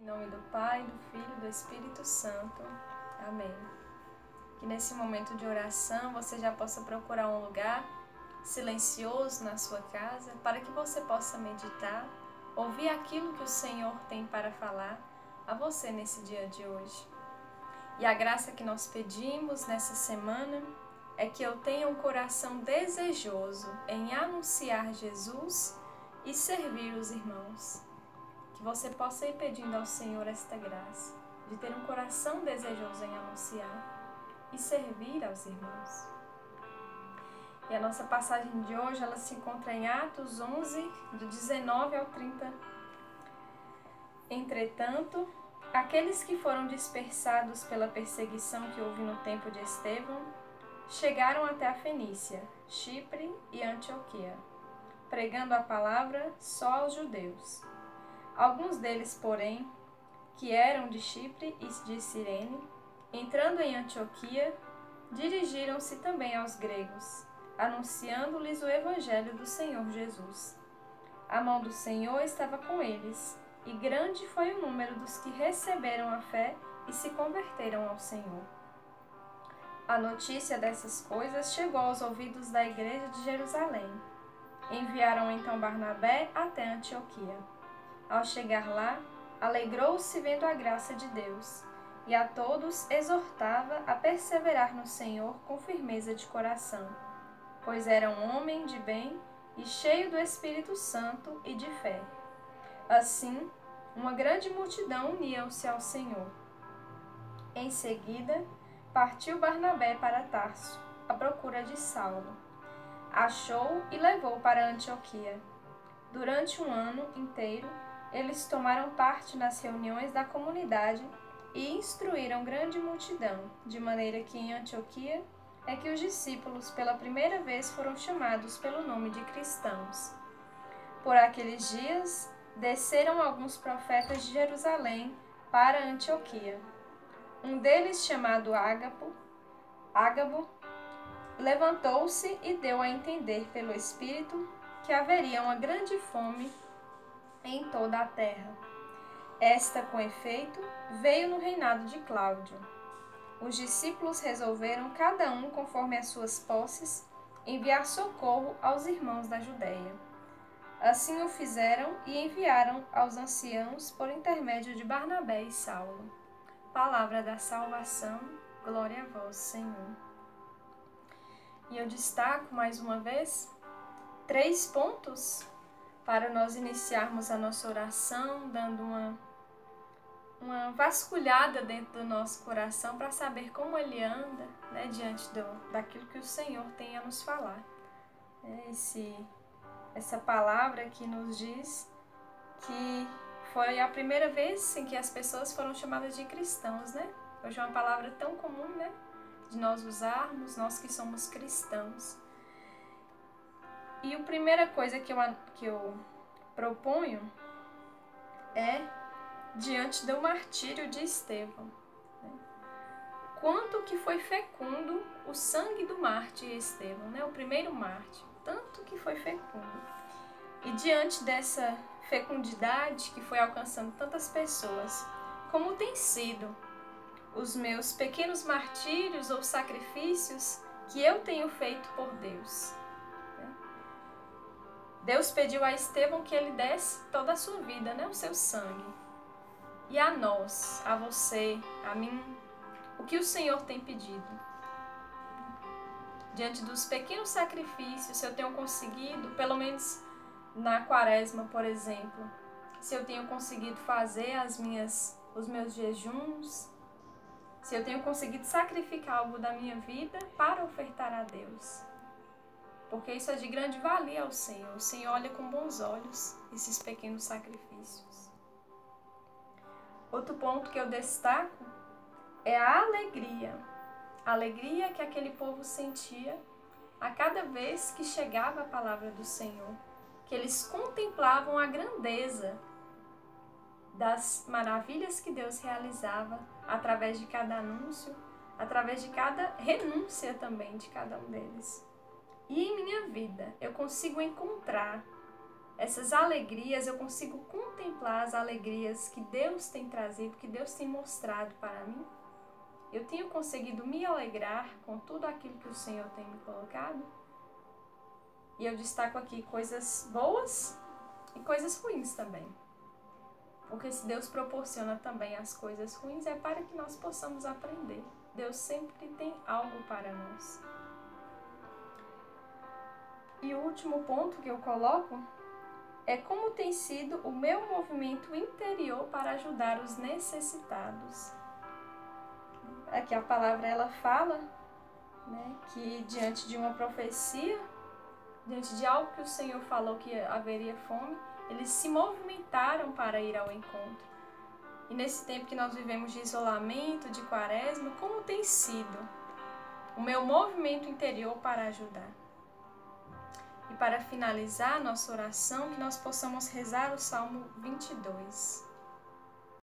Em nome do Pai, do Filho e do Espírito Santo. Amém. Que nesse momento de oração você já possa procurar um lugar silencioso na sua casa para que você possa meditar, ouvir aquilo que o Senhor tem para falar a você nesse dia de hoje. E a graça que nós pedimos nessa semana é que eu tenha um coração desejoso em anunciar Jesus e servir os irmãos. Que você possa ir pedindo ao Senhor esta graça, de ter um coração desejoso em anunciar e servir aos irmãos. E a nossa passagem de hoje, ela se encontra em Atos 11, do 19 ao 30. Entretanto, aqueles que foram dispersados pela perseguição que houve no tempo de Estevão, chegaram até a Fenícia, Chipre e Antioquia, pregando a palavra só aos judeus. Alguns deles, porém, que eram de Chipre e de Cirene, entrando em Antioquia, dirigiram-se também aos gregos, anunciando-lhes o evangelho do Senhor Jesus. A mão do Senhor estava com eles, e grande foi o número dos que receberam a fé e se converteram ao Senhor. A notícia dessas coisas chegou aos ouvidos da igreja de Jerusalém. Enviaram então Barnabé até Antioquia. Ao chegar lá, alegrou-se vendo a graça de Deus, e a todos exortava a perseverar no Senhor com firmeza de coração, pois era um homem de bem e cheio do Espírito Santo e de fé. Assim, uma grande multidão unia-se ao Senhor. Em seguida, partiu Barnabé para Tarso, à procura de Saulo. Achou e levou para Antioquia. Durante um ano inteiro, eles tomaram parte nas reuniões da comunidade e instruíram grande multidão, de maneira que em Antioquia é que os discípulos pela primeira vez foram chamados pelo nome de cristãos. Por aqueles dias, desceram alguns profetas de Jerusalém para Antioquia. Um deles, chamado Ágabo, levantou-se e deu a entender pelo Espírito que haveria uma grande fome em toda a terra. Esta, com efeito, veio no reinado de Cláudio. Os discípulos resolveram, cada um conforme as suas posses, enviar socorro aos irmãos da Judéia. Assim o fizeram e enviaram aos anciãos por intermédio de Barnabé e Saulo. Palavra da salvação, glória a vós, Senhor. E eu destaco mais uma vez 3 pontos para nós iniciarmos a nossa oração, dando uma vasculhada dentro do nosso coração para saber como ele anda, né, diante daquilo que o Senhor tem a nos falar. Essa palavra que nos diz que foi a primeira vez em que as pessoas foram chamadas de cristãos, né? Hoje é uma palavra tão comum, né, de nós usarmos, nós que somos cristãos. E a primeira coisa que eu proponho é diante do martírio de Estevão. Quanto que foi fecundo o sangue do mártir Estevão, né? O primeiro mártir, tanto que foi fecundo. E diante dessa fecundidade que foi alcançando tantas pessoas, como tem sido os meus pequenos martírios ou sacrifícios que eu tenho feito por Deus? Deus pediu a Estevão que ele desse toda a sua vida, né? O seu sangue. E a nós, a você, a mim, o que o Senhor tem pedido? Diante dos pequenos sacrifícios, se eu tenho conseguido, pelo menos na quaresma, por exemplo, se eu tenho conseguido fazer os meus jejuns, se eu tenho conseguido sacrificar algo da minha vida para ofertar a Deus. Porque isso é de grande valia ao Senhor. O Senhor olha com bons olhos esses pequenos sacrifícios. Outro ponto que eu destaco é a alegria. A alegria que aquele povo sentia a cada vez que chegava a palavra do Senhor. Que eles contemplavam a grandeza das maravilhas que Deus realizava através de cada anúncio, através de cada renúncia também de cada um deles. E em minha vida eu consigo encontrar essas alegrias, eu consigo contemplar as alegrias que Deus tem trazido, que Deus tem mostrado para mim. Eu tenho conseguido me alegrar com tudo aquilo que o Senhor tem me colocado. E eu destaco aqui coisas boas e coisas ruins também. Porque se Deus proporciona também as coisas ruins, é para que nós possamos aprender. Deus sempre tem algo para nós. E o último ponto que eu coloco é como tem sido o meu movimento interior para ajudar os necessitados. Aqui a palavra ela fala, né, que diante de uma profecia, diante de algo que o Senhor falou que haveria fome, eles se movimentaram para ir ao encontro. E nesse tempo que nós vivemos de isolamento, de quaresma, como tem sido o meu movimento interior para ajudar? E para finalizar nossa oração, que nós possamos rezar o Salmo 22.